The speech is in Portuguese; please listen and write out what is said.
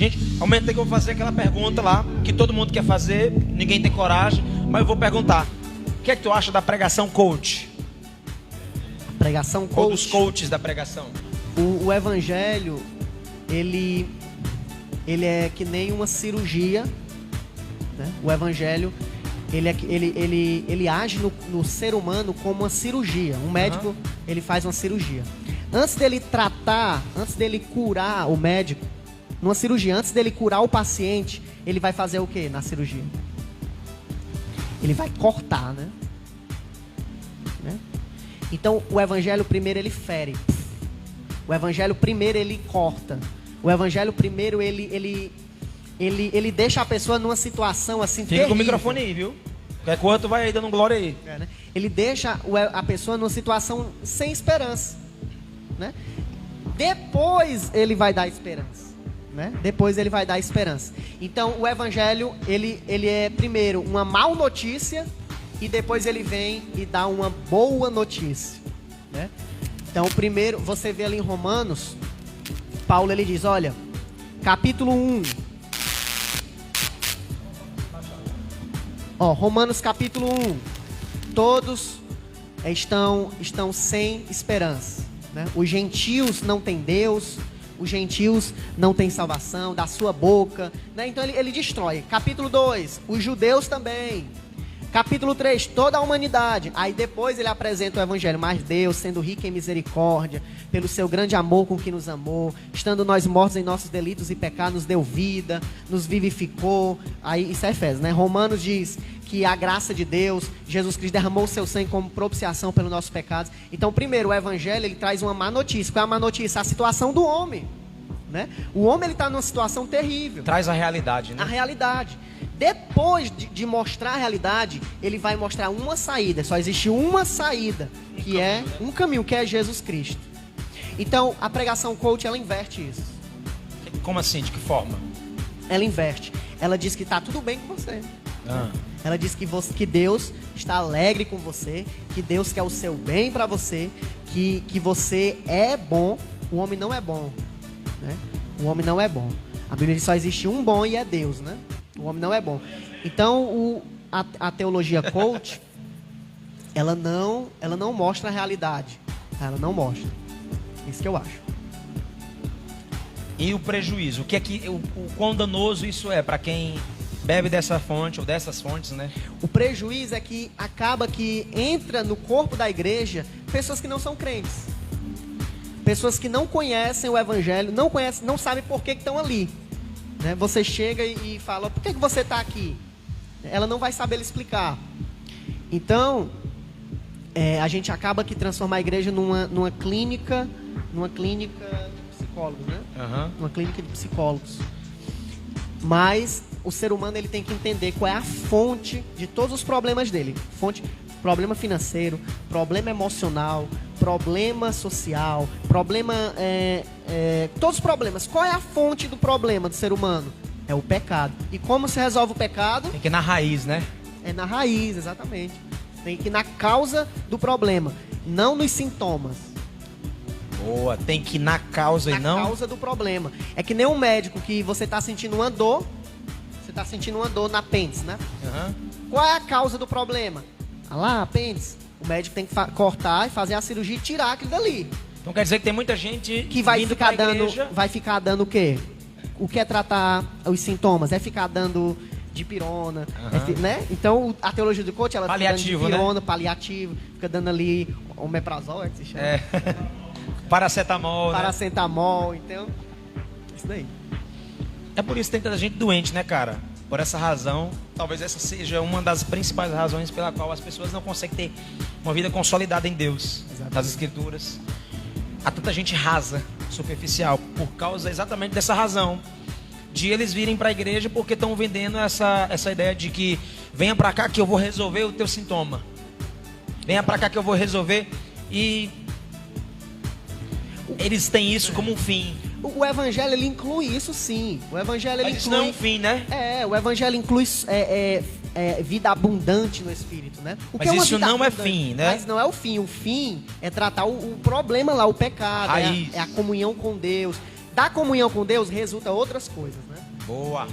Gente, aumentei que eu vou fazer aquela pergunta lá, que todo mundo quer fazer, ninguém tem coragem, mas eu vou perguntar. O que é que tu acha da pregação coach? Pregação coach. Ou dos coaches da pregação? O evangelho, ele é que nem uma cirurgia, né? O evangelho, ele age no ser humano como uma cirurgia. Um médico, ele faz uma cirurgia. Antes dele tratar, antes dele curar o médico, numa cirurgia, antes dele curar o paciente, ele vai fazer o que na cirurgia? Ele vai cortar, né? Então, o evangelho primeiro ele fere. O evangelho primeiro ele corta. O evangelho primeiro ele deixa a pessoa numa situação assim Fica terrível. com o microfone aí, viu? Qualquer coisa tu vai aí dando glória aí. Né? Ele deixa a pessoa numa situação sem esperança, né? Depois ele vai dar esperança, né? Depois ele vai dar esperança. Então o evangelho ele é primeiro uma má notícia e depois ele vem e dá uma boa notícia, né? Então primeiro você vê ali em Romanos, Paulo ele diz, olha, capítulo 1. Romanos capítulo 1. Todos estão sem esperança, né? Os gentios não têm Deus, os gentios não têm salvação da sua boca, né? Então ele destrói. Capítulo 2, os judeus também. Capítulo 3, toda a humanidade. Aí depois ele apresenta o evangelho. Mas Deus, sendo rico em misericórdia, pelo seu grande amor com que nos amou, estando nós mortos em nossos delitos e pecados, nos deu vida, nos vivificou. Aí isso é Efésios, né? Romanos diz que a graça de Deus, Jesus Cristo derramou o seu sangue como propiciação pelos nossos pecados. Então primeiro, o evangelho ele traz uma má notícia. Qual é a má notícia? A situação do homem, né? O homem ele está numa situação terrível. Traz a realidade, né? A realidade. Depois de mostrar a realidade, ele vai mostrar uma saída. Só existe uma saída, que é um caminho, que é Jesus Cristo. Então, a pregação coach, ela inverte isso. Como assim? De que forma? Ela inverte. Ela diz que está tudo bem com você. Ela diz que Deus está alegre com você, que Deus quer o seu bem para você, que você é bom. O homem não é bom, né? O homem não é bom. A Bíblia diz que só existe um bom e é Deus, né? O homem não é bom. Então, a teologia coach, ela não mostra a realidade. Ela não mostra. Isso que eu acho. E o prejuízo? O quão danoso isso é para quem bebe dessa fonte ou dessas fontes, né? O prejuízo é que acaba que entra no corpo da igreja pessoas que não são crentes. Pessoas que não conhecem o evangelho, não sabem por que estão ali. Né? Você chega e fala, por que você está aqui? Ela não vai saber explicar. Então, a gente acaba que transforma a igreja numa clínica de psicólogos, né? Uma clínica de psicólogos. Mas o ser humano ele tem que entender qual é a fonte de todos os problemas dele. Problema financeiro, problema emocional, problema social, problema... todos os problemas. Qual é a fonte do problema do ser humano? É o pecado. E como se resolve o pecado? Tem que ir na raiz, né? É na raiz, exatamente. Tem que ir na causa do problema, não nos sintomas. Boa, tem que ir na causa e não... Na causa do problema. É que nem um médico que você está sentindo uma dor, você está sentindo uma dor na apêndice, né? Qual é a causa do problema? Lá, apêndice. O médico tem que cortar e fazer a cirurgia e tirar aquilo dali. Então quer dizer que tem muita gente que vai ficar dando o quê? O que é tratar os sintomas? É ficar dando dipirona, né? Então a teologia do coach, ela paliativo, fica dando dipirona, né? Paliativo, fica dando ali omeprazol, que se chama. Paracetamol, Paracetamol, né? Então, isso daí. É por isso que tem tanta gente doente, né, cara? Por essa razão, talvez essa seja uma das principais razões pela qual as pessoas não conseguem ter uma vida consolidada em Deus, das Escrituras. Há tanta gente rasa, superficial, por causa exatamente dessa razão, de eles virem para a igreja porque estão vendendo essa ideia de que venha para cá que eu vou resolver o teu sintoma. Venha para cá que eu vou resolver. E eles têm isso como um fim. O evangelho, ele inclui isso, sim. O evangelho, ele Mas inclui... isso não é um fim, né? O evangelho inclui vida abundante no espírito, né? O que mas é uma isso vida não abundante? é fim, né? Mas não é o fim. O fim é tratar o problema lá, o pecado. Raiz. É a comunhão com Deus. da comunhão com Deus resulta outras coisas, né? Boa.